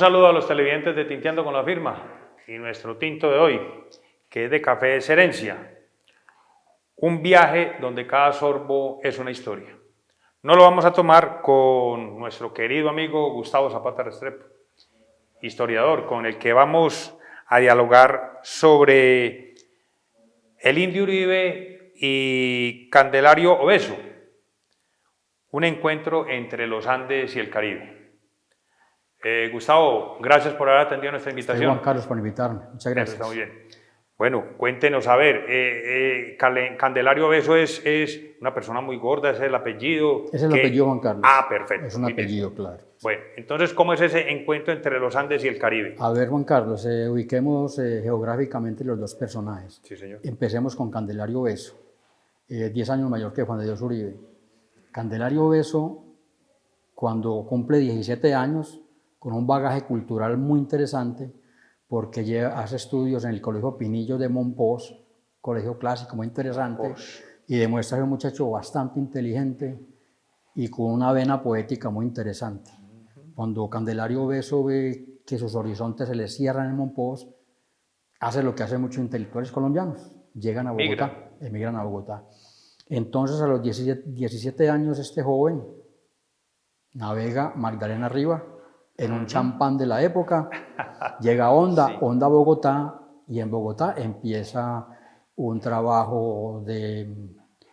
saludo a los televidentes de Tinteando con la Firma y nuestro tinto de hoy, que es de Café Excelencia. Un viaje donde cada sorbo es una historia. No lo vamos a tomar con nuestro querido amigo Gustavo Zapata Restrepo, historiador, con el que vamos a dialogar sobre el Indio Uribe y Candelario Obeso, un encuentro entre los Andes y el Caribe. Gustavo, gracias por haber atendido nuestra invitación. Juan Carlos, por invitarme. Muchas gracias. Está muy bien. Bueno, cuéntenos, a ver, Candelario Obeso es una persona muy gorda, ese es el apellido. Es el apellido Juan Carlos. Ah, perfecto. Es un apellido, claro. Bueno, entonces, ¿cómo es ese encuentro entre los Andes y el Caribe? A ver, Juan Carlos, ubiquemos geográficamente los dos personajes. Sí, señor. Empecemos con Candelario Obeso, 10 años mayor que Juan de Dios Uribe. Candelario Obeso, cuando cumple 17 años, con un bagaje cultural muy interesante, porque hace estudios en el Colegio Pinillos de Monpós, colegio clásico muy interesante, y demuestra que es un muchacho bastante inteligente y con una vena poética muy interesante. Cuando Candelario Obeso ve que sus horizontes se le cierran en Monpós, hace lo que hacen muchos intelectuales colombianos, llegan a Bogotá, emigran a Bogotá. Entonces, a los 17 años, este joven navega Magdalena arriba, en un champán de la época, llega a Honda, sí. Honda a Bogotá, y en Bogotá empieza un trabajo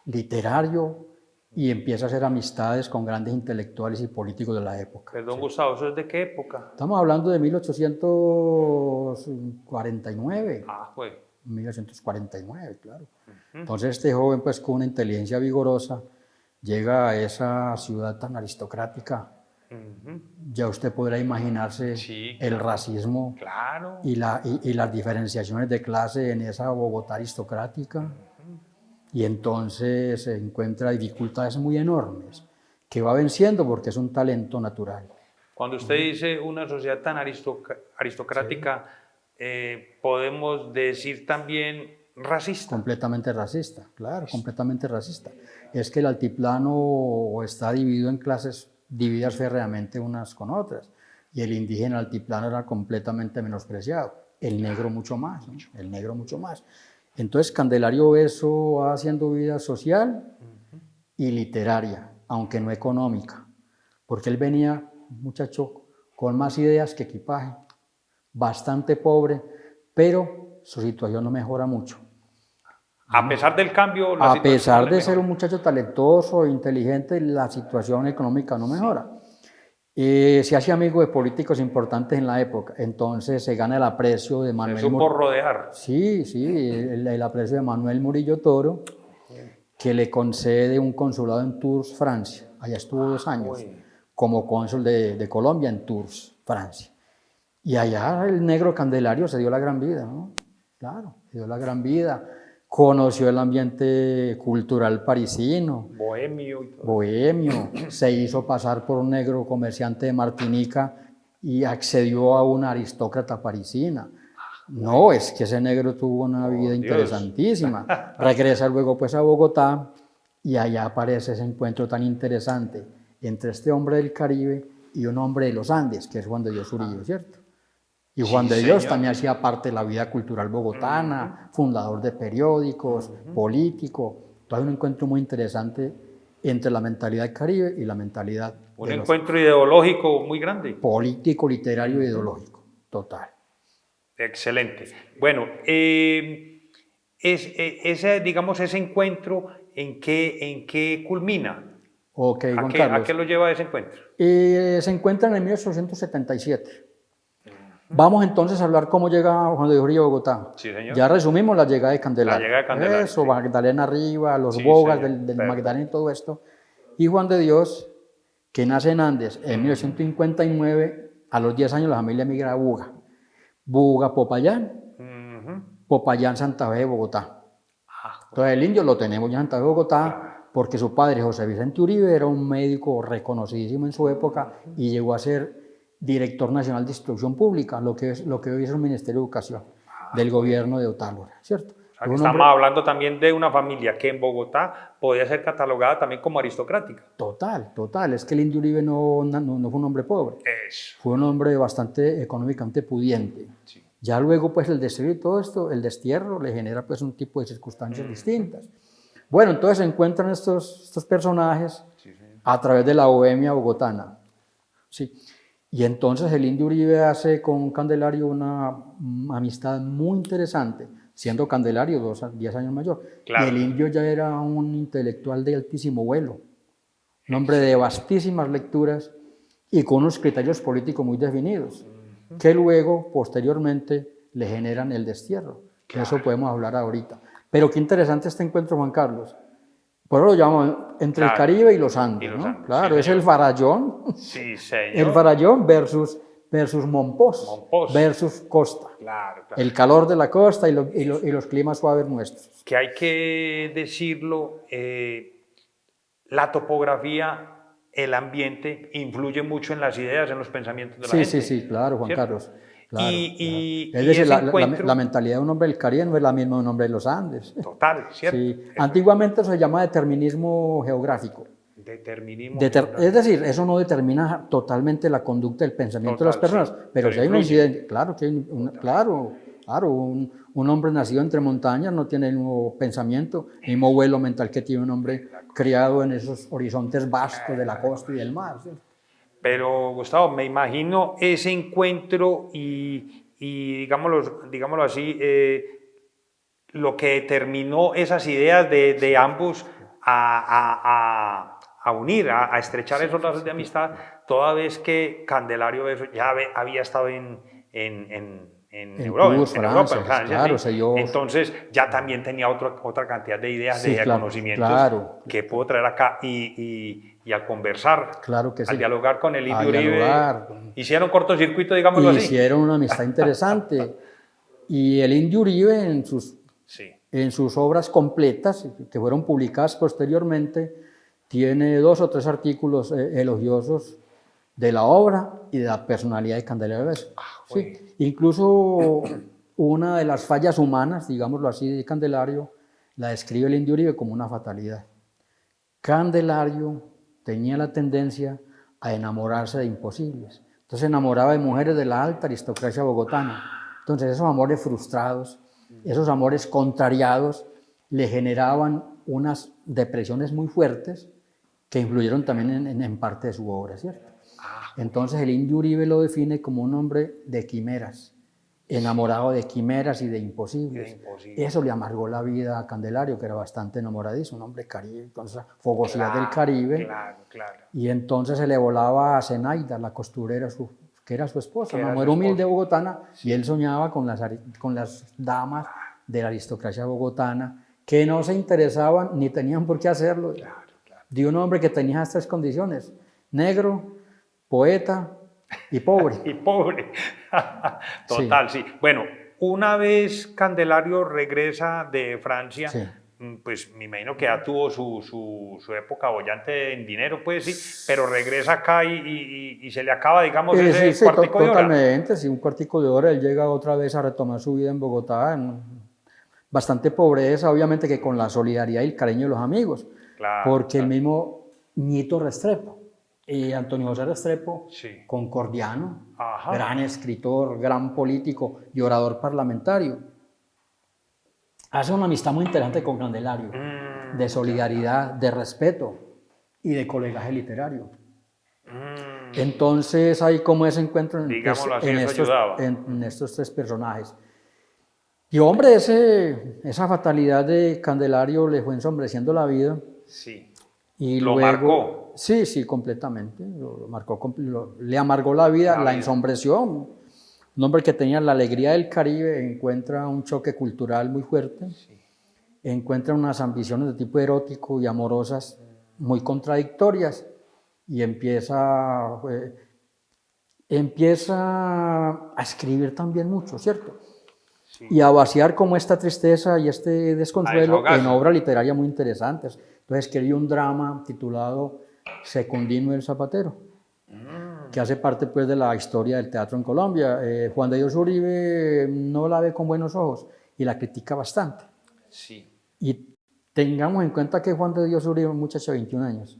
literario y empieza a hacer amistades con grandes intelectuales y políticos de la época. Perdón, sí. Gustavo, ¿eso es de qué época? Estamos hablando de 1849. Ah, pues. 1949, claro. Entonces este joven, pues con una inteligencia vigorosa, llega a esa ciudad tan aristocrática. Ya usted podrá imaginarse el racismo y las diferenciaciones de clase en esa Bogotá aristocrática. Y entonces se encuentra dificultades muy enormes que va venciendo porque es un talento natural. Cuando usted dice una sociedad tan aristocrática, podemos decir también racista. Completamente racista, claro, completamente racista. Es que el altiplano está dividido en clases divididas férreamente unas con otras, y el indígena altiplano era completamente menospreciado, el negro mucho más, ¿no? El negro mucho más. Entonces Candelario Obeso va haciendo vida social y literaria, aunque no económica, porque él venía, un muchacho con más ideas que equipaje, bastante pobre, pero su situación no mejora mucho. A pesar del cambio, a pesar de ser un muchacho talentoso e inteligente, la situación económica no mejora. Se hace amigo de políticos importantes en la época, entonces se gana el aprecio de Manuel. Se supo rodear. Sí, el aprecio de Manuel Murillo Toro, que le concede un consulado en Tours, Francia. Allá estuvo 2 años como cónsul de Colombia en Tours, Francia. Y allá el negro Candelario se dio la gran vida, ¿no? Claro, se dio la gran vida. Conoció el ambiente cultural parisino. Bohemio. Y todo. Bohemio. Se hizo pasar por un negro comerciante de Martinica y accedió a una aristócrata parisina. No, es que ese negro tuvo una vida interesantísima. Regresa luego pues a Bogotá y allá aparece ese encuentro tan interesante entre este hombre del Caribe y un hombre de los Andes, que es Juan de Dios Uribe, ¿cierto? Y Juan de Dios también hacía parte de la vida cultural bogotana, fundador de periódicos, político. Entonces un encuentro muy interesante entre la mentalidad del Caribe y la mentalidad un encuentro ideológico muy grande. Político, literario e ideológico, total. Excelente. Bueno, digamos, ese encuentro, ¿en qué culmina? Okay, Juan Carlos. ¿A qué lo lleva ese encuentro? Se encuentra en el 1877. Vamos entonces a hablar cómo llega Juan de Dios Uribe a Bogotá. Sí, señor. Ya resumimos la llegada de Candelario. La llegada de Candelario. Eso, sí. Magdalena arriba, los bogas del Magdalena y todo esto. Y Juan de Dios, que nace en Andes en 1959, a los 10 años la familia emigra a Buga. Buga, Popayán, Popayán, Santa Fe de Bogotá. Entonces el indio lo tenemos ya en Santa Fe de Bogotá, porque su padre, José Vicente Uribe, era un médico reconocidísimo en su época y llegó a ser director nacional de instrucción pública, lo que hoy es el Ministerio de Educación del gobierno de Otálora, ¿cierto? sea, que estamos hablando también de una familia que en Bogotá podía ser catalogada también como aristocrática. Total, total. Es que el Indio Uribe no fue un hombre pobre. Eso. Fue un hombre bastante económicamente pudiente. Sí. Ya luego, pues, el destierro y todo esto, el destierro le genera, pues, un tipo de circunstancias distintas. Bueno, entonces se encuentran estos personajes a través de la bohemia bogotana. Sí. Y entonces el Indio Uribe hace con Candelario una amistad muy interesante, siendo Candelario 10 años mayor. Claro. Y el Indio ya era un intelectual de altísimo vuelo, un hombre de vastísimas lecturas y con unos criterios políticos muy definidos, que luego, posteriormente, le generan el destierro. De eso podemos hablar ahorita. Pero qué interesante este encuentro, Juan Carlos. Por eso lo llamamos entre el Caribe y los Andes, ¿no? Claro, sí, es el farallón. Sí, señor. El farallón versus Monpós versus costa. Claro. El calor de la costa y los climas suaves nuestros. Que hay que decirlo, la topografía, el ambiente, influye mucho en las ideas, en los pensamientos de la gente. Sí, claro, Juan Carlos. Claro, claro. Es decir, la mentalidad de un hombre del Caribe no es la misma de un hombre de los Andes. Total, ¿cierto? Sí. Antiguamente eso se llama determinismo geográfico. Determinismo. Es decir, eso no determina totalmente la conducta del pensamiento de las personas, pero si hay un incidente, claro que hay un hombre nacido entre montañas no tiene el mismo pensamiento, el mismo vuelo mental que tiene un hombre criado en esos horizontes vastos de la costa y del mar. ¿Sí? Pero, Gustavo, me imagino ese encuentro y digámoslo así, lo que determinó esas ideas de ambos a unir, a estrechar esos lazos de amistad, toda vez que Candelario Beso ya había estado en Europa, Francia, claro, entonces ya también tenía otra cantidad de ideas, de conocimientos que puedo traer acá y al conversar, al dialogar con el Indio Uribe, hicieron cortocircuito, digámoslo así. Hicieron una amistad interesante y el Indio Uribe en sus obras completas, que fueron publicadas posteriormente, tiene 2 o 3 artículos elogiosos de la obra y de la personalidad de Candelario Beso. Sí. Incluso una de las fallas humanas, digámoslo así, de Candelario, la describe el Indio Uribe como una fatalidad. Candelario tenía la tendencia a enamorarse de imposibles. Entonces se enamoraba de mujeres de la alta aristocracia bogotana. Entonces esos amores frustrados, esos amores contrariados, le generaban unas depresiones muy fuertes que influyeron también en parte de su obra, ¿cierto? Entonces el Indio Uribe lo define como un hombre de quimeras, enamorado de quimeras y de imposibles. Eso le amargó la vida a Candelario, que era bastante enamoradizo, un hombre caribe, con esa fogosidad del Caribe. Claro. Y entonces se le volaba a Zenaida, la costurera, que era su esposa, una mujer humilde bogotana, y él soñaba con las damas de la aristocracia bogotana, que no se interesaban ni tenían por qué hacerlo. De un hombre que tenía estas condiciones: negro, poeta y pobre. Y pobre. Total, sí. Bueno, una vez Candelario regresa de Francia, pues me imagino que ya tuvo su época bollante en dinero, pues sí, pero regresa acá y se le acaba, digamos, ese cuartico de hora. Totalmente, sí, un cuartico de hora. Él llega otra vez a retomar su vida en Bogotá, bastante pobreza, obviamente que con la solidaridad y el cariño de los amigos. Porque el mismo Ñito Restrepo, Antonio José Restrepo, concordiano, gran escritor, gran político y orador parlamentario, hace una amistad muy interesante con Candelario, de solidaridad, de respeto y de colegaje literario. Entonces hay como ese encuentro en estos 3 personajes. Y hombre, esa fatalidad de Candelario le fue ensombreciendo la vida. Sí. Y lo luego, marcó. Sí, completamente. Le amargó la vida, la ensombreció. Un hombre que tenía la alegría del Caribe encuentra un choque cultural muy fuerte, encuentra unas ambiciones de tipo erótico y amorosas muy contradictorias y empieza a escribir también mucho, ¿cierto? Y a vaciar como esta tristeza y este desconsuelo en obras literarias muy interesantes. Entonces escribió un drama titulado Secundino el Zapatero, que hace parte pues de la historia del teatro en Colombia. Juan de Dios Uribe no la ve con buenos ojos y la critica bastante. Sí. Y tengamos en cuenta que Juan de Dios Uribe, un muchacho de 21 años.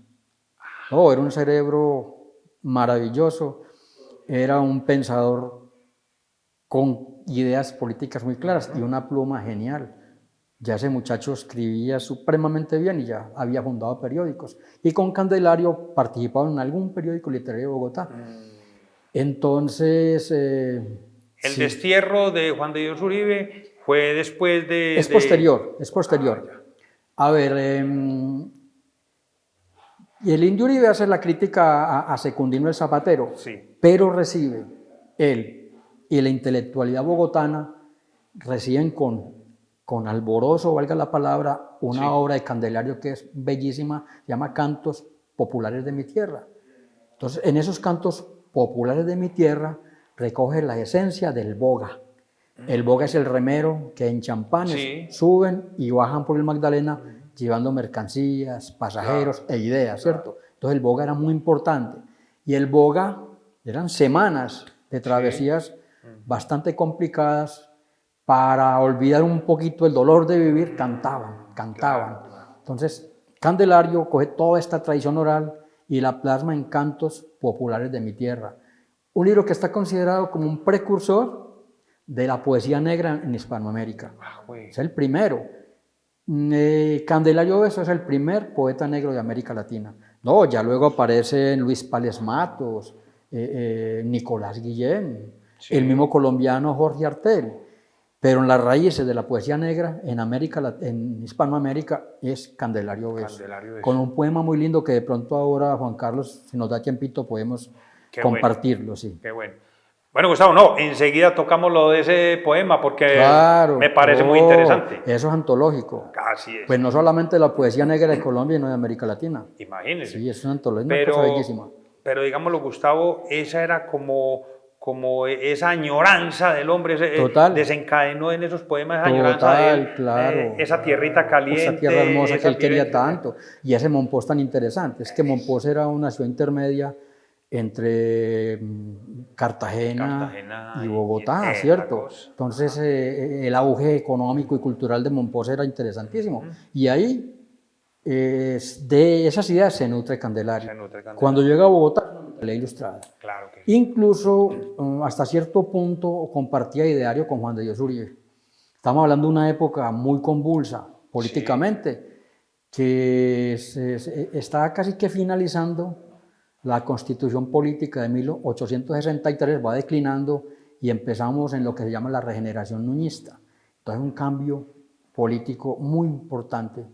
No, era un cerebro maravilloso, era un pensador con ideas políticas muy claras y una pluma genial. Ya ese muchacho escribía supremamente bien y ya había fundado periódicos. Y con Candelario participaba en algún periódico literario de Bogotá. Entonces, El sí, destierro de Juan de Dios Uribe fue después es posterior, es posterior. ya. A ver, y el Indio Uribe hace la crítica a Secundino el Zapatero, Sí. pero recibe él y la intelectualidad bogotana reciben con alborozo, valga la palabra, una Sí. obra de Candelario que es bellísima, se llama Cantos Populares de mi Tierra. Entonces, en esos cantos populares de mi tierra recoge la esencia del boga. El boga es el remero que en champanes Sí. suben y bajan por el Magdalena llevando mercancías, pasajeros e ideas, ¿cierto? Entonces el boga era muy importante. Y el boga eran semanas de travesías bastante complicadas para olvidar un poquito el dolor de vivir, cantaban. Entonces, Candelario coge toda esta tradición oral y la plasma en cantos populares de mi tierra. Un libro que está considerado como un precursor de la poesía negra en Hispanoamérica. Es el primero. Candelario Beso es el primer poeta negro de América Latina. No, ya luego aparecen Luis Pales Matos, Nicolás Guillén, Sí. el mismo colombiano Jorge Artel. Pero en las raíces de la poesía negra en Hispanoamérica es Candelario Beso. Candelario Beso. Con un poema muy lindo que de pronto ahora, Juan Carlos, si nos da tiempito, podemos compartirlo. Sí. Qué bueno. Bueno, Gustavo, no, enseguida tocamos lo de ese poema porque Claro, me parece muy interesante. Eso es antológico. Así es. Pues no solamente la poesía negra de Colombia, sino de América Latina. Imagínese. Sí, es una antología, una cosa bellísima. Pero digámoslo, Gustavo, esa era como esa añoranza del hombre, Total. desencadenó en esos poemas esa añoranza de él, claro. esa tierrita caliente, esa tierra hermosa que él quería vivencia. tanto. Y ese Monpós tan interesante. Es que Monpós era una ciudad intermedia entre Cartagena y Bogotá, ¿cierto? Entonces el auge económico y cultural de Monpós era interesantísimo. Y ahí de esas ideas se nutre Candelario. Cuando llega a Bogotá, la ilustrada. Claro que Incluso hasta cierto punto compartía ideario con Juan de Dios Uribe. Estamos hablando de una época muy convulsa políticamente, que está casi que finalizando. La constitución política de 1863 va declinando y empezamos en lo que se llama la regeneración nuñista. Entonces un cambio político muy importante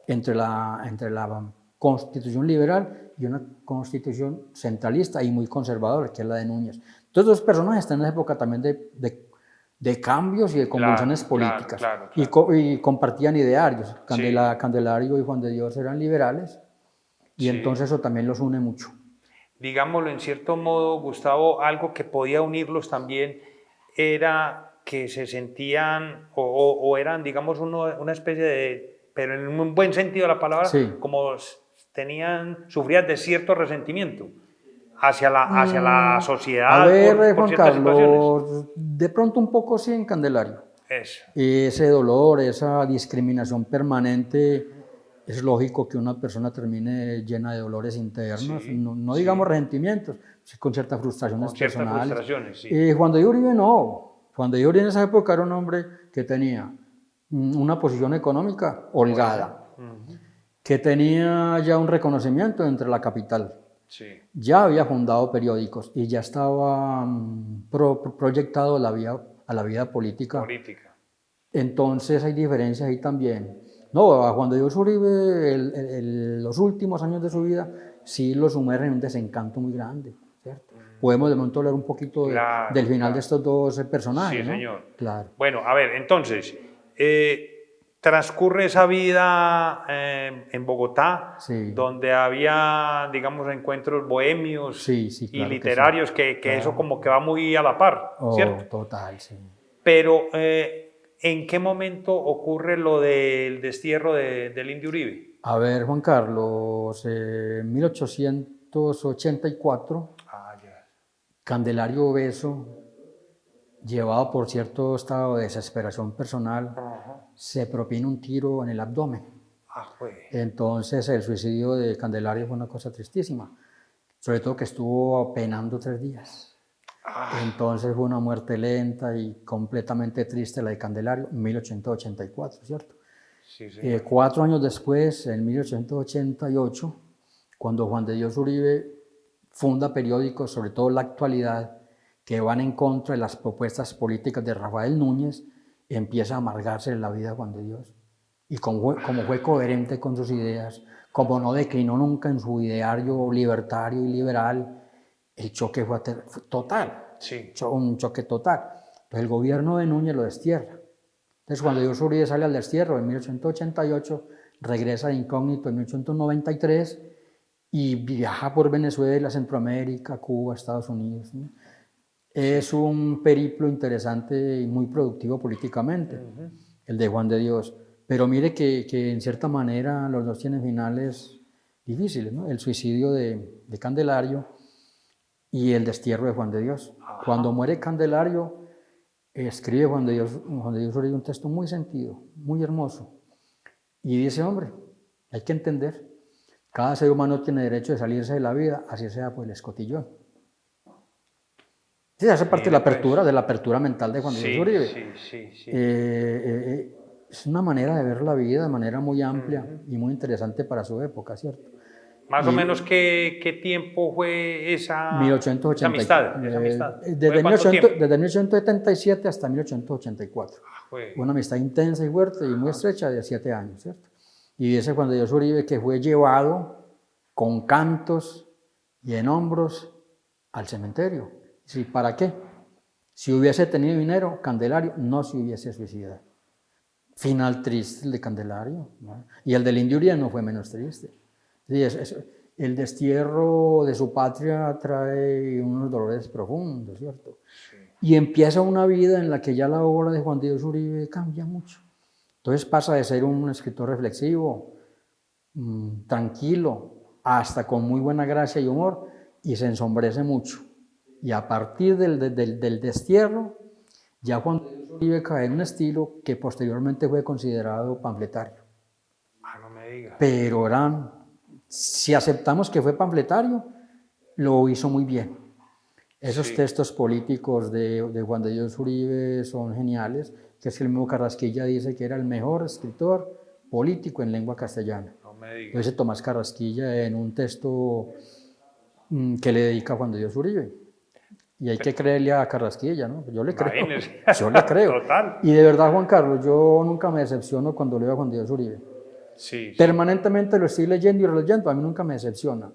entre la constitución liberal y una constitución centralista y muy conservadora, que es la de Núñez. Entonces los personajes están en esa época también de cambios y de convulsiones políticas. Claro. Y compartían idearios. Candelario y Juan de Dios eran liberales y entonces eso también los une mucho. Digámoslo en cierto modo, Gustavo, algo que podía unirlos también era que se sentían o eran, digamos, una especie de, pero en un buen sentido de la palabra, como sufrían de cierto resentimiento hacia la sociedad. A ver, Juan Carlos, de pronto un poco sí en Candelario. Eso. Ese dolor, esa discriminación permanente. Es lógico que una persona termine llena de dolores internos, no digamos resentimientos, con ciertas frustraciones personales. Juan de Dios Uribe no. Juan de Dios Uribe en esa época era un hombre que tenía una posición económica holgada, que tenía ya un reconocimiento entre la capital. Ya había fundado periódicos y ya estaba proyectado a la vida política. Entonces hay diferencias ahí también. No, a Juan de Dios Uribe, los últimos años de su vida, sí lo sumergen en un desencanto muy grande, ¿cierto? Podemos de momento hablar un poquito del final de estos dos personajes, sí, ¿no? Señor. Claro. Bueno, a ver, entonces, transcurre esa vida en Bogotá, donde había, digamos, encuentros bohemios y literarios, que eso como que va muy a la par, ¿cierto? Total, sí. Pero ¿en qué momento ocurre lo del destierro del Indio Uribe? A ver, Juan Carlos, 1884, Candelario Beso llevado por cierto estado de desesperación personal, se propina un tiro en el abdomen. Entonces el suicidio de Candelario fue una cosa tristísima, sobre todo que estuvo penando 3 días. Entonces fue una muerte lenta y completamente triste la de Candelario, en 1884, ¿cierto? Sí, 4 años después, en 1888, cuando Juan de Dios Uribe funda periódicos, sobre todo La Actualidad, que van en contra de las propuestas políticas de Rafael Núñez, empieza a amargarse la vida Juan de Dios. Y como fue coherente con sus ideas, como no declinó nunca en su ideario libertario y liberal, el choque fue total, sí. un choque total. Entonces el gobierno de Núñez lo destierra. Entonces cuando Dios Uribe sale al destierro en 1888, regresa de incógnito en 1893 y viaja por Venezuela, Centroamérica, Cuba, Estados Unidos, ¿no? Es un periplo interesante y muy productivo políticamente, el de Juan de Dios. Pero mire que en cierta manera los dos tienen finales difíciles, ¿no? El suicidio de Candelario y el destierro de Juan de Dios. Cuando muere Candelario, escribe Juan de Dios Uribe un texto muy sentido, muy hermoso. Y dice, hombre, hay que entender, cada ser humano tiene derecho de salirse de la vida, así sea por el escotillón. Sí, hace parte de la apertura mental de Juan de Dios Uribe. Sí. Es una manera de ver la vida de manera muy amplia y muy interesante para su época, ¿cierto? Más o menos, ¿qué tiempo fue esa amistad? Desde 1877 hasta 1884. Una amistad intensa y fuerte y muy estrecha de 7 años, ¿cierto? Y dice Juan de Dios Uribe que fue llevado con cantos y en hombros al cementerio. ¿Sí? ¿Para qué? Si hubiese tenido dinero, Candelario no se hubiese suicidado. Final triste el de Candelario, ¿no? Y el del Indio Uribe no fue menos triste. Sí, el destierro de su patria trae unos dolores profundos, ¿cierto? Sí. Y empieza una vida en la que ya la obra de Juan de Dios Uribe cambia mucho. Entonces pasa de ser un escritor reflexivo, tranquilo, hasta con muy buena gracia y humor, y se ensombrece mucho. Y a partir del destierro, ya Juan de Dios Uribe cae en un estilo que posteriormente fue considerado panfletario. No me digas. Pero si aceptamos que fue panfletario, lo hizo muy bien. Esos textos políticos de Juan de Dios Uribe son geniales, que es que el mismo Carrasquilla dice que era el mejor escritor político en lengua castellana. No me digas. Lo dice Tomás Carrasquilla en un texto que le dedica a Juan de Dios Uribe. Y hay que creerle a Carrasquilla, ¿no? Yo le creo. Yo le creo. Total. Y de verdad, Juan Carlos, yo nunca me decepciono cuando leo a Juan de Dios Uribe. Sí. Permanentemente lo estoy leyendo y releyendo, a mí nunca me decepciona.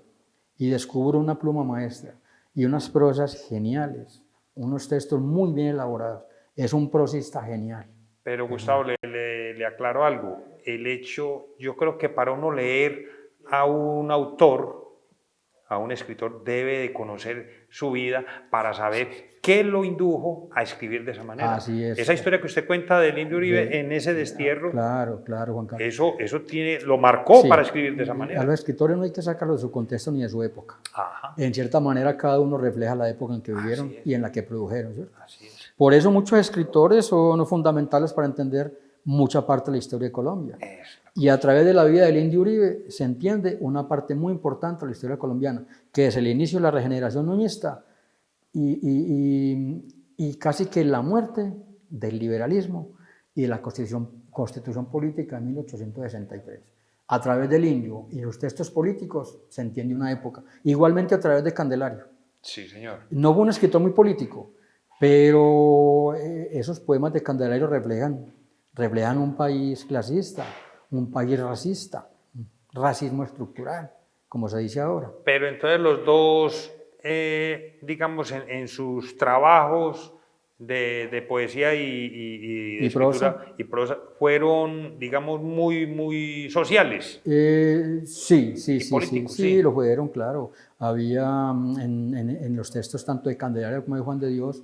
Y descubro una pluma maestra y unas prosas geniales, unos textos muy bien elaborados. Es un prosista genial. Pero Gustavo, le aclaro algo. El hecho, yo creo que para uno leer a un autor, a un escritor, debe de conocer su vida para saber qué lo indujo a escribir de esa manera. Así es. Esa historia que usted cuenta del Indio Uribe en ese destierro, claro, Juan Carlos. Eso lo marcó para escribir de esa manera. A los escritores no hay que sacarlo de su contexto ni de su época. Ajá. En cierta manera, cada uno refleja la época en que vivieron y en la que produjeron, ¿cierto? Así es. Por eso muchos escritores son fundamentales para entender mucha parte de la historia de Colombia. Y a través de la vida del Indio Uribe se entiende una parte muy importante de la historia colombiana, que es el inicio de la regeneración nuñista y casi que la muerte del liberalismo y de la constitución política de 1863. A través del Indio y los textos políticos se entiende una época. Igualmente a través de Candelario. Sí, señor. No fue un escritor muy político, pero esos poemas de Candelario reflejan un país clasista, un país racista, racismo estructural, como se dice ahora. Pero entonces los dos, digamos, en sus trabajos de poesía y de escritura y prosa, fueron, digamos, muy sociales. Sí, lo fueron, claro. Había en los textos tanto de Candelario como de Juan de Dios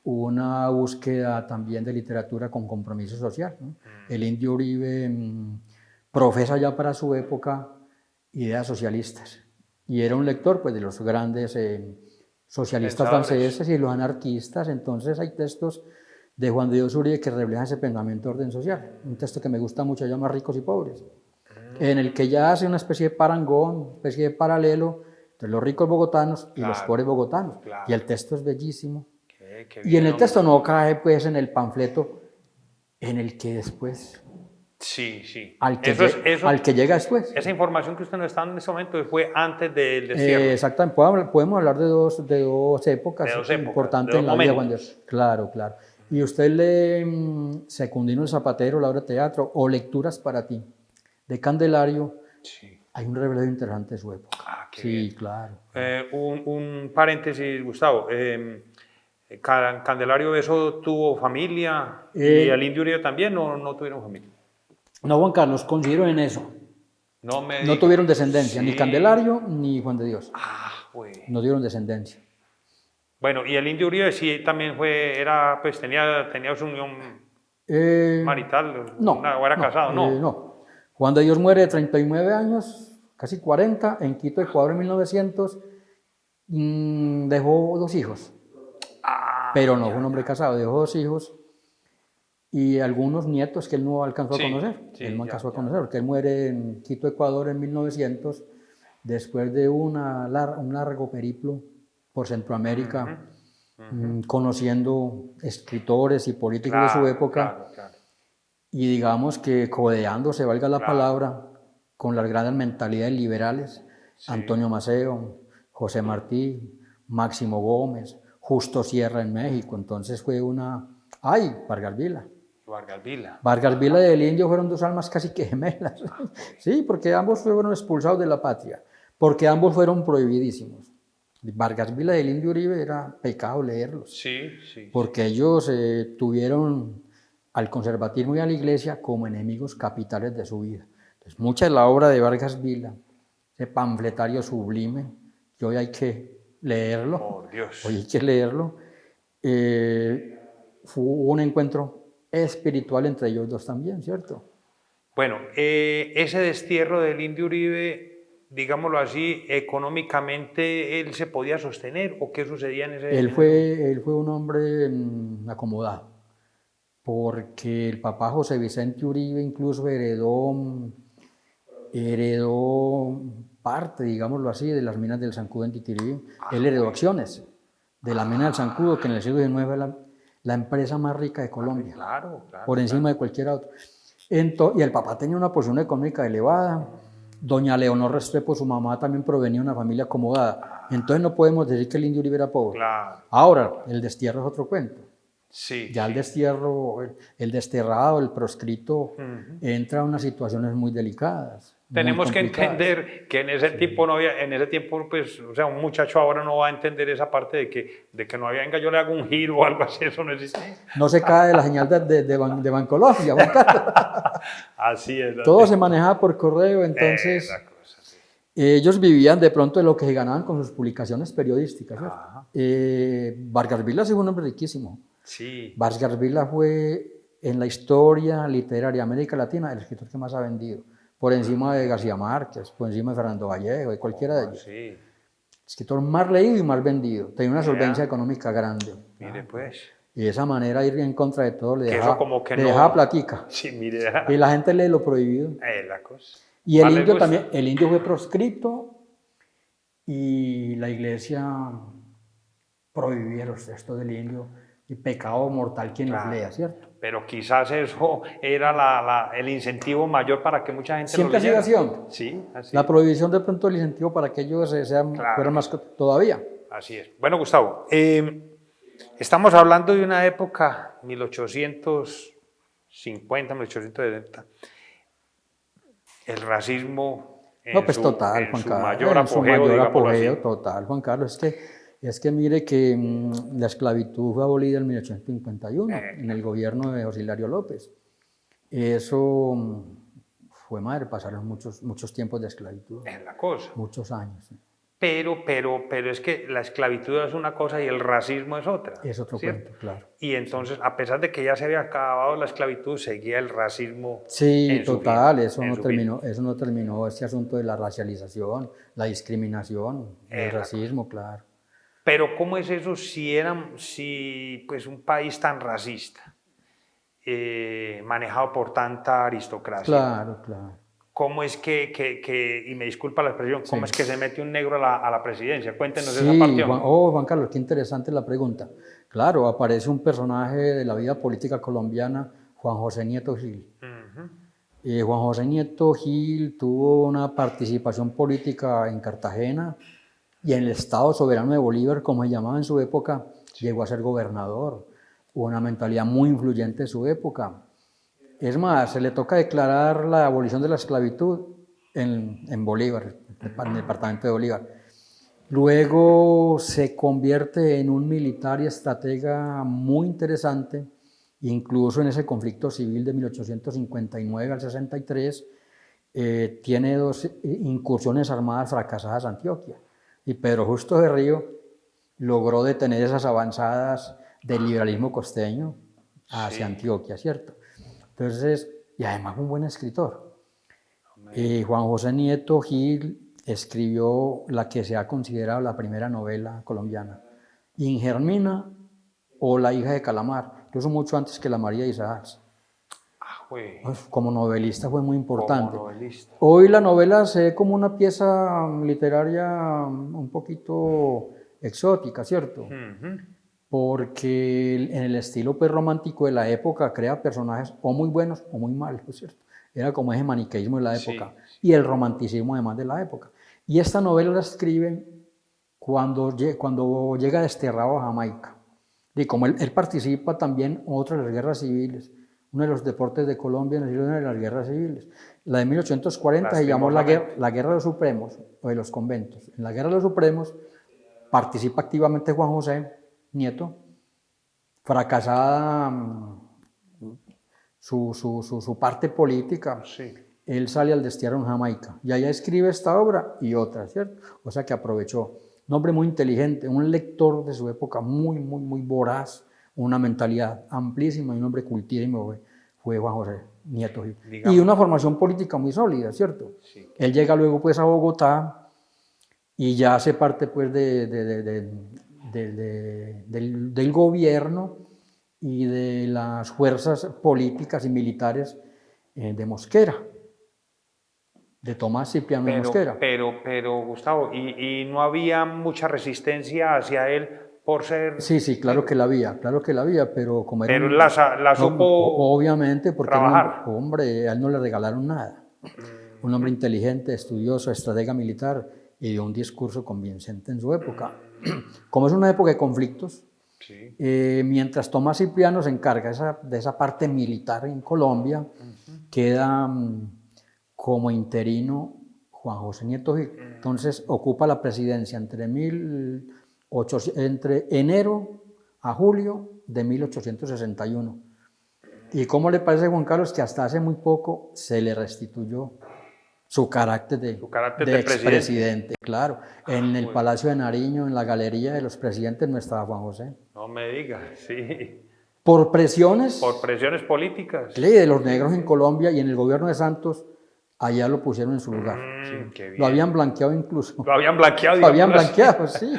una búsqueda también de literatura con compromiso social, ¿no? El Indio Uribe profesa ya para su época ideas socialistas y era un lector pues, de los grandes socialistas Pensadores. franceses y los anarquistas. Entonces hay textos de Juan de Dios Uribe que reflejan ese pensamiento de orden social. Un texto que me gusta mucho, se llama Ricos y Pobres, en el que ya hace una especie de parangón, una especie de paralelo entre los ricos bogotanos y los Claro, pobres bogotanos. claro. Y el texto es bellísimo. Qué Y en bien, el hombre. texto no cae pues en el panfleto en el que después, Sí, sí. al que, Eso, al que llega después. esa información que usted nos está dando en este momento fue antes del destierro. Exactamente, podemos hablar de dos épocas, De dos épocas, importantes de dos en la vida. momentos. Claro, claro. Y usted lee Secundino el Zapatero, la obra de teatro, o Lecturas para ti, de Candelario, Sí. hay un revelación interesante de su época. Ah, qué Sí, bien. claro. Un paréntesis, Gustavo. Candelario Beso tuvo familia y el Indio Uribe también no tuvieron familia. No, Juan Carlos, coincidieron en eso. No me No diga. tuvieron descendencia, Sí. ni Candelario ni Juan de Dios. Ah, güey. No tuvieron descendencia. Bueno, y el Indio Uribe sí también tenía su unión marital, No, o era casado, ¿no? no. Juan de Dios muere de 39 años, casi 40, en Quito, Ecuador, en 1900. Dejó 2 hijos, pero no fue un hombre casado, dejó 2 hijos y algunos nietos que él no alcanzó a conocer. Él no alcanzó a conocer, porque él muere en Quito, Ecuador, en 1900, después de un largo periplo por Centroamérica, conociendo escritores y políticos de su época. Claro. Y digamos que codeándose, valga la palabra, con las grandes mentalidades liberales, Antonio Maceo, José Martí, Máximo Gómez, Justo Sierra en México. Entonces fue Vargas Vila. Vargas Vila y el Indio fueron 2 almas casi que gemelas. Sí, porque ambos fueron expulsados de la patria, porque ambos fueron prohibidísimos. Vargas Vila y el Indio Uribe era pecado leerlos. Sí. Porque ellos tuvieron al conservatismo y a la iglesia como enemigos capitales de su vida. Entonces, mucha de la obra de Vargas Vila, ese panfletario sublime, que hoy hay que leerlo, Por Dios. hoy hay que leerlo, fue un encuentro espiritual entre ellos dos también, ¿cierto? Bueno, ese destierro del Indio Uribe, digámoslo así, económicamente, ¿él se podía sostener o qué sucedía en ese Él fue un hombre acomodado, porque el papá José Vicente Uribe incluso heredó parte, digámoslo así, de las minas del Zancudo en Titirí. Él heredó acciones de la mina del Zancudo, que en el siglo XIX es la empresa más rica de Colombia, Claro. por encima de cualquier otro. Y el papá tenía una posición económica elevada. Doña Leonor Restrepo, su mamá, también provenía de una familia acomodada. Entonces no podemos decir que el Indio Uribe era pobre. Claro. Ahora, el destierro es otro cuento. Sí. Ya el destierro, el desterrado, el proscrito, entra a unas situaciones muy delicadas. Tenemos que entender que en ese tiempo no había, en ese tiempo, pues, o sea, un muchacho ahora no va a entender esa parte de que no había, venga, yo le hago un giro o algo así, eso no existe. No se cae de la señal de Bancolombia. Así es. Todo se manejaba por correo, entonces la cosa, sí. ellos vivían de pronto de lo que se ganaban con sus publicaciones periodísticas. Vargas Vila fue un hombre riquísimo. Sí. Vargas Vila fue en la historia literaria de América Latina el escritor que más ha vendido, por encima de García Márquez, por encima de Fernando Vallejo, de cualquiera de ellos. Sí. El escritor más leído y más vendido, tenía una solvencia económica grande. Mire pues. Y de esa manera ir en contra de todo le que dejaba platica. Sí, mire. Y la gente lee lo prohibido. La cosa. Y el indio también, el indio fue proscrito y la iglesia prohibía los textos del indio y pecado mortal quien los lea, ¿cierto? Pero quizás eso era el incentivo mayor para que mucha gente siempre lo leyera. Siempre ha sido así. Sí, así. La prohibición de pronto el incentivo para que ellos fueran más todavía. Así es. Bueno, Gustavo, estamos hablando de una época, 1850, 1870. El racismo en su mayor apogeo, total, Juan Carlos. Es que mire que la esclavitud fue abolida en 1851 en el gobierno de José Hilario López. Eso fue madre, pasaron muchos tiempos de esclavitud. Es la cosa. Muchos años. Pero es que la esclavitud es una cosa y el racismo es otra. Es otro cuento, claro. Y entonces, a pesar de que ya se había acabado la esclavitud, seguía el racismo. Sí, total, eso no terminó este asunto de la racialización, la discriminación, el racismo, claro. Pero ¿cómo es eso si pues un país tan racista, manejado por tanta aristocracia? Claro, claro. ¿Cómo es y me disculpa la expresión, cómo Sí. es que se mete un negro a la presidencia? Cuéntenos esa Sí, parte. Juan Carlos, qué interesante la pregunta. Claro, aparece un personaje de la vida política colombiana, Juan José Nieto Gil. Juan José Nieto Gil tuvo una participación política en Cartagena y en el Estado Soberano de Bolívar, como se llamaba en su época, llegó a ser gobernador. Hubo una mentalidad muy influyente en su época. Es más, se le toca declarar la abolición de la esclavitud en Bolívar, en el departamento de Bolívar. Luego se convierte en un militar y estratega muy interesante, incluso en ese conflicto civil de 1859 al 63, tiene dos incursiones armadas fracasadas a Antioquia. Y Pedro Justo de Río logró detener esas avanzadas del liberalismo costeño hacia Antioquia, ¿cierto? Entonces, y además un buen escritor. Juan José Nieto Gil escribió la que se ha considerado la primera novela colombiana, Ingermina o La hija de Calamar, incluso mucho antes que La María de Isaacs. Como novelista fue muy importante. Hoy la novela se ve como una pieza literaria un poquito exótica, ¿cierto? Porque en el estilo pues, romántico de la época crea personajes o muy buenos o muy malos, ¿cierto? Era como ese maniqueísmo de la época y el romanticismo además de la época. Y esta novela la escribe cuando llega desterrado a Jamaica. Y como él participa también en otras de las guerras civiles, uno de los deportes de Colombia en una de las guerras civiles. La de 1840 se llamó la Guerra de los Supremos, o de los Conventos. En la Guerra de los Supremos participa activamente Juan José Nieto, fracasada su parte política. Él sale al destierro en Jamaica y allá escribe esta obra y otra, ¿cierto? O sea que aprovechó. Un hombre muy inteligente, un lector de su época muy, muy, muy voraz, una mentalidad amplísima y un hombre cultísimo fue Juan José Nieto Gil. Y una formación política muy sólida, ¿cierto? Él llega luego pues a Bogotá y ya hace parte pues del gobierno y de las fuerzas políticas y militares de Mosquera, de Tomás Cipriano de Mosquera. Pero Gustavo, ¿y no había mucha resistencia hacia él por ser...? Sí, claro que la había, pero como era... Pero la supo obviamente, porque trabajar. Hombre, a él no le regalaron nada. Un hombre inteligente, estudioso, estratega militar, y dio un discurso convincente en su época. Como es una época de conflictos, mientras Tomás Cipriano se encarga de esa parte militar en Colombia, queda como interino Juan José Nieto Gil. Entonces ocupa la presidencia entre enero a julio de 1861. ¿Y cómo le parece, Juan Carlos, que hasta hace muy poco se le restituyó su carácter de expresidente? Claro, en el Palacio de Nariño, en la Galería de los Presidentes, no estaba Juan José. No me digas, sí. Por presiones. Por presiones políticas. Sí, de los negros en Colombia y en el gobierno de Santos, allá lo pusieron en su lugar. Qué bien. Lo habían blanqueado incluso. Lo habían blanqueado. Lo habían blanqueado, sí.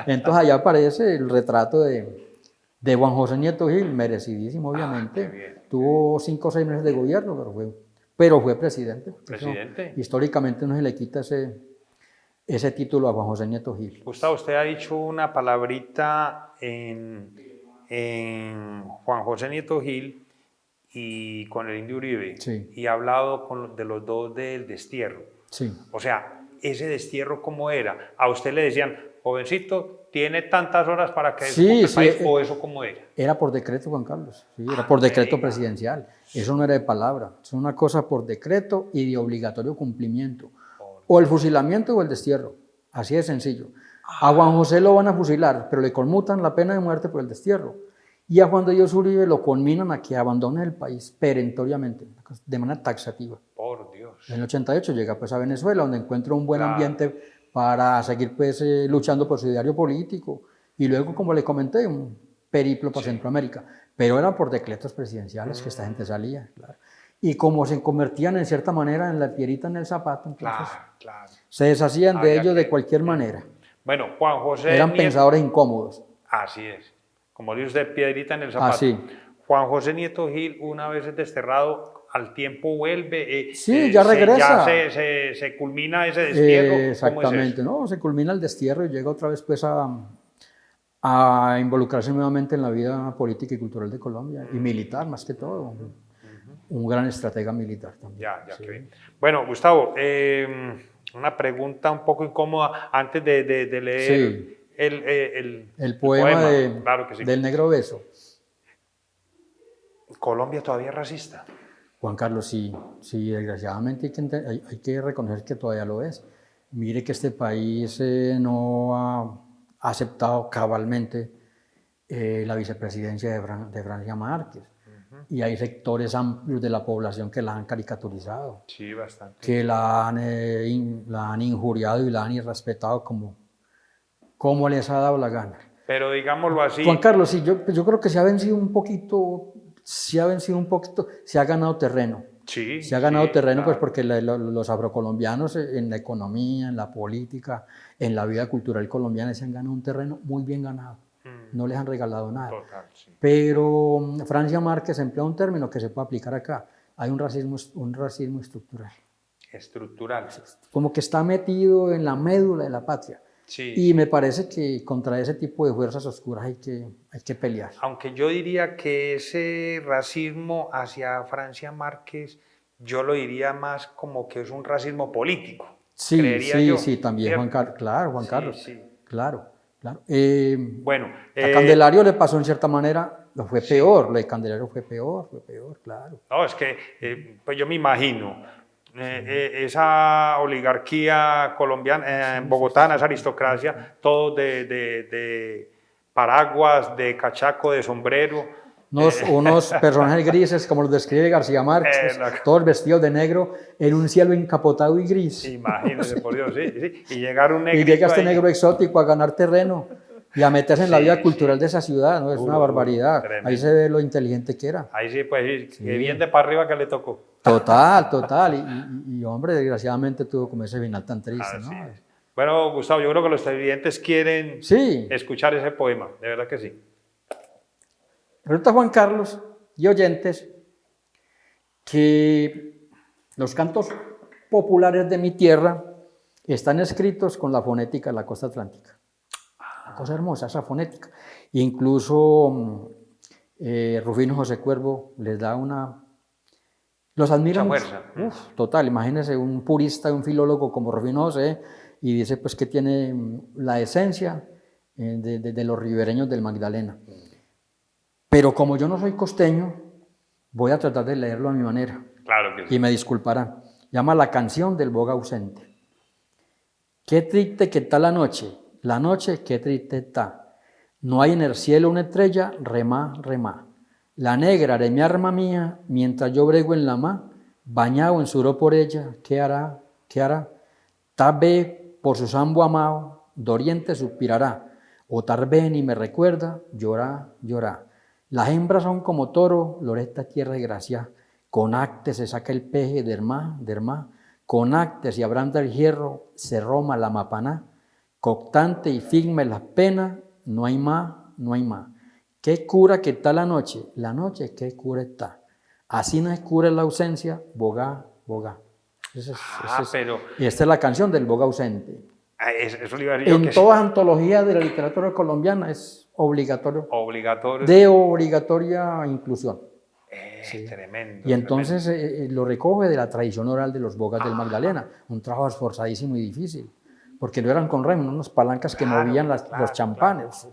Entonces allá aparece el retrato de Juan José Nieto Gil, merecidísimo obviamente. Tuvo 5 o 6 meses de gobierno, pero fue presidente. ¿Presidente? Históricamente no se le quita ese título a Juan José Nieto Gil. Gustavo, usted ha dicho una palabrita en Juan José Nieto Gil y con el Indio Uribe, y ha hablado de los dos del destierro. O sea, ese destierro, ¿cómo era? A usted le decían, jovencito, tiene tantas horas para que desocupe el país, ¿o eso cómo era? Era por decreto, Juan Carlos, era por decreto presidencial. Eso no era de palabra, es una cosa por decreto y de obligatorio cumplimiento. O el fusilamiento o el destierro, así de sencillo. A Juan José lo van a fusilar, pero le conmutan la pena de muerte por el destierro. Y a Juan de Dios Uribe lo conminan a que abandone el país perentoriamente, de manera taxativa. Por Dios. En el 88 llega pues a Venezuela, donde encuentra un buen ambiente para seguir pues luchando por su ideario político. Y luego, como le comenté, un periplo por Centroamérica. Pero era por decretos presidenciales que esta gente salía, claro. Y como se convertían en cierta manera en la pierita en el zapato, entonces se deshacían de ellos de cualquier manera. Bueno, Juan José Eran Nieto, pensadores incómodos. así es, como dice usted, piedrita en el zapato. Así. Juan José Nieto Gil, una vez es desterrado, al tiempo vuelve, Sí, ya regresa. ya se culmina ese destierro. ¿Cómo es Exactamente, eso? ¿no? Se culmina el destierro y llega otra vez pues a involucrarse nuevamente en la vida política y cultural de Colombia, y militar más que todo. Un gran estratega militar también. Ya, Sí. qué bien. Bueno, Gustavo, una pregunta un poco incómoda antes de leer Sí. El poema Claro que sí. del Negro Beso. ¿Colombia todavía es racista? Juan Carlos, sí, sí, desgraciadamente hay que reconocer que todavía lo es. Mire que este país no ha aceptado cabalmente la vicepresidencia de Francia Márquez. Y hay sectores amplios de la población que la han caricaturizado, Sí, bastante. que la han injuriado y la han irrespetado como les ha dado la gana. Pero digámoslo así. Juan Carlos, sí, yo creo que se ha vencido un poquito, se ha ganado terreno. Sí, Se ha ganado sí, terreno claro. pues porque los afrocolombianos en la economía, en la política, en la vida cultural colombiana se han ganado un terreno muy bien ganado. No les han regalado nada. Total, sí. Pero Francia Márquez emplea un término que se puede aplicar acá. Hay un racismo estructural. Estructural. Como que está metido en la médula de la patria. Sí. Y me parece que contra ese tipo de fuerzas oscuras hay que pelear. Aunque yo diría que ese racismo hacia Francia Márquez, yo lo diría más como que es un racismo político. Sí, creería sí, yo. sí, también ¿Cierto? Juan Carlos. Claro, Juan Sí, Carlos. sí. Claro, claro. Bueno, A Candelario le pasó en cierta manera, fue peor, lo de Candelario fue peor, claro. no, es que pues yo me imagino esa oligarquía colombiana, bogotana, esa aristocracia, todos de paraguas, de cachaco, de sombrero. Unos personajes grises, como los describe García Márquez, todos vestidos de negro, en un cielo encapotado y gris. Imagínese, por Dios, sí, sí. Y llegar un Y negrito llega este ahí. negro exótico a ganar terreno y a meterse en la vida cultural de esa ciudad, ¿no? Es una barbaridad. tremendo. Ahí se ve lo inteligente que era. Ahí sí, pues, que bien de para arriba que le tocó. Total. Y hombre, desgraciadamente tuvo como ese final tan triste, Así ¿no? es. Bueno, Gustavo, yo creo que los televidentes quieren Sí. escuchar ese poema, de verdad que sí. Resulta, Juan Carlos y oyentes, que los cantos populares de mi tierra están escritos con la fonética de la costa atlántica. Una cosa hermosa, esa fonética. Incluso Rufino José Cuervo les da una... Los admira mucha mucho. fuerza. Uf, total, imagínense un purista, un filólogo como Rufino José, y dice pues que tiene la esencia de los ribereños del Magdalena. Pero como yo no soy costeño, voy a tratar de leerlo a mi manera. Claro que sí. Y me disculparán. Llama La canción del boga ausente. Qué triste que está la noche qué triste está. No hay en el cielo una estrella, remá, remá. La negra de mi arma mía, mientras yo brego en la mar, bañado en sudor por ella, ¿qué hará? ¿Qué hará? Tal vez por su sambo amado, de oriente suspirará, o tal vez ni me recuerda, llorá, llorá. Las hembras son como toro, loresta tierra y gracia, con actes se saca el peje del mar, con actes y abranda el hierro, se roma la mapaná, coctante y firme las penas, no hay más, no hay más. ¿Qué cura que está la noche, qué cura está. Así no es cura la ausencia, boga, boga. Y esta es la canción del boga ausente. Eso le iba a decir yo en que todas las antologías de la literatura colombiana es obligatorio. Obligatorio. De obligatoria inclusión. Sí. Tremendo. Y entonces lo recoge de la tradición oral de los bogas del Magdalena, un trabajo esforzadísimo y difícil, porque no eran con remo, unas palancas que movían los champanes.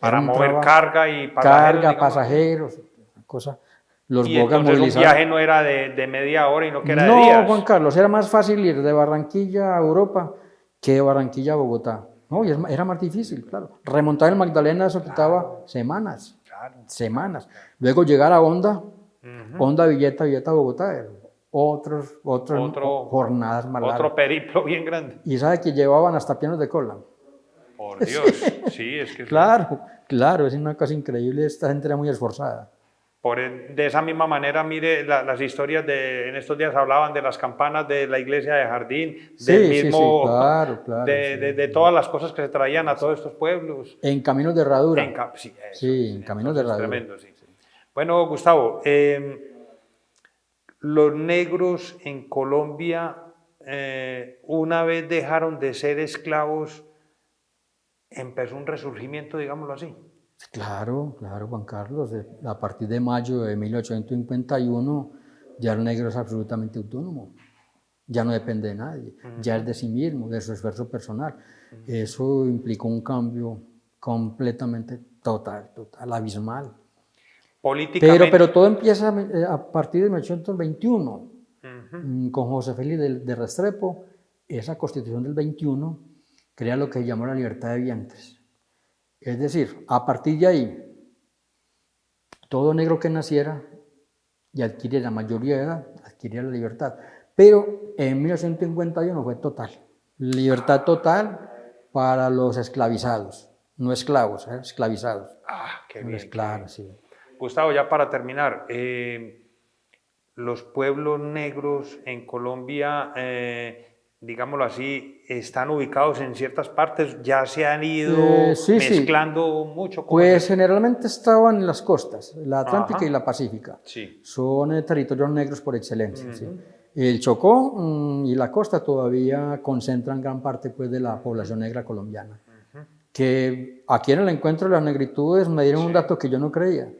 Para mover carga y pasajeros. Carga, pasajeros, cosa. Los y bogas entonces movilizaban. Un viaje no era de media hora y no que era de No, días. Juan Carlos, era más fácil ir de Barranquilla a Europa que de Barranquilla a Bogotá. No, y era más difícil, claro. Remontar el Magdalena, eso quitaba semanas. Semanas. Luego llegar a Honda, Honda, Villeta, Bogotá. Otras jornadas más largas. Otro periplo bien grande. Y sabe que llevaban hasta pianos de cola. Por Dios, sí, es que... Claro, es una cosa increíble, esta gente era muy esforzada. de esa misma manera, mire, las historias en estos días hablaban de las campanas de la iglesia de Jardín, del mismo, claro, de todas las cosas que se traían a todos estos pueblos. En caminos de herradura. Sí, eso, sí, en caminos de herradura. Tremendo, sí. Bueno, Gustavo, los negros en Colombia, una vez dejaron de ser esclavos, empezó un resurgimiento, digámoslo así. Claro, Juan Carlos. A partir de mayo de 1851 ya el negro es absolutamente autónomo. Ya no depende de nadie, ya es de sí mismo, de su esfuerzo personal. Eso implicó un cambio completamente total, abismal. Políticamente. Pero todo empieza a partir de 1821, con José Félix de Restrepo. Esa constitución del 21 crea lo que se llamó la libertad de vientres. Es decir, a partir de ahí, todo negro que naciera y adquiriera la mayoría de edad, adquiría la libertad. Pero en 1951 fue total. Libertad total para los esclavizados, no esclavos, esclavizados. Qué bien. Claro, sí. Gustavo, ya para terminar, los pueblos negros en Colombia, digámoslo así, están ubicados en ciertas partes, ya se han ido mezclando mucho. Pues generalmente estaban en las costas, la Atlántica y la Pacífica. Sí. Son territorios negros por excelencia. Sí. El Chocó y la costa todavía concentran gran parte pues, de la población negra colombiana. Que aquí en el encuentro de las negritudes me dieron un dato que yo no creía.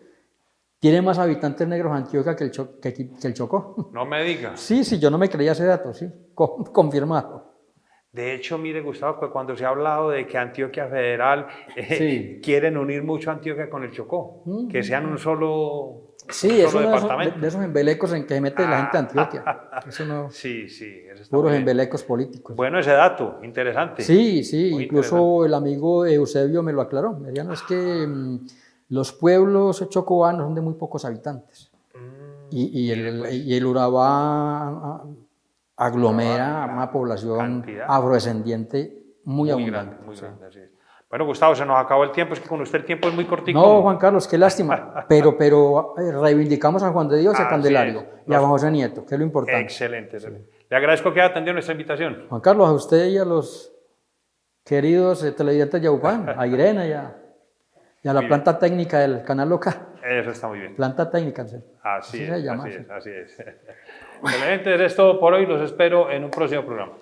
Tiene más habitantes negros Antioquia que el Chocó. No me diga. Sí, yo no me creía ese dato, sí, confirmado. De hecho, mire, Gustavo, pues cuando se ha hablado de que Antioquia Federal quieren unir mucho a Antioquia con el Chocó, que sean un solo, departamento. De esos embelecos en que se mete la gente de Antioquia. Eso no, sí, eso está puros bien. Embelecos políticos. Bueno, ese dato, interesante. Sí, incluso el amigo Eusebio me lo aclaró. Me decía, no, es que los pueblos chocobanos son de muy pocos habitantes. Y el Urabá aglomera una población afrodescendiente muy abundante. Grande, muy grande, así es. Bueno, Gustavo, se nos acabó el tiempo, es que con usted el tiempo es muy cortico. No, Juan Carlos, qué lástima, pero reivindicamos a Juan de Dios y a Candelario y a Juan José Nieto, que es lo importante. Excelente. Sí. Le agradezco que haya atendido nuestra invitación. Juan Carlos, a usted y a los queridos televidentes de Yaupán, a Irene y a la planta técnica del canal local. Eso está muy bien. Planta técnica. Así es. Excelente, es todo por hoy. Los espero en un próximo programa.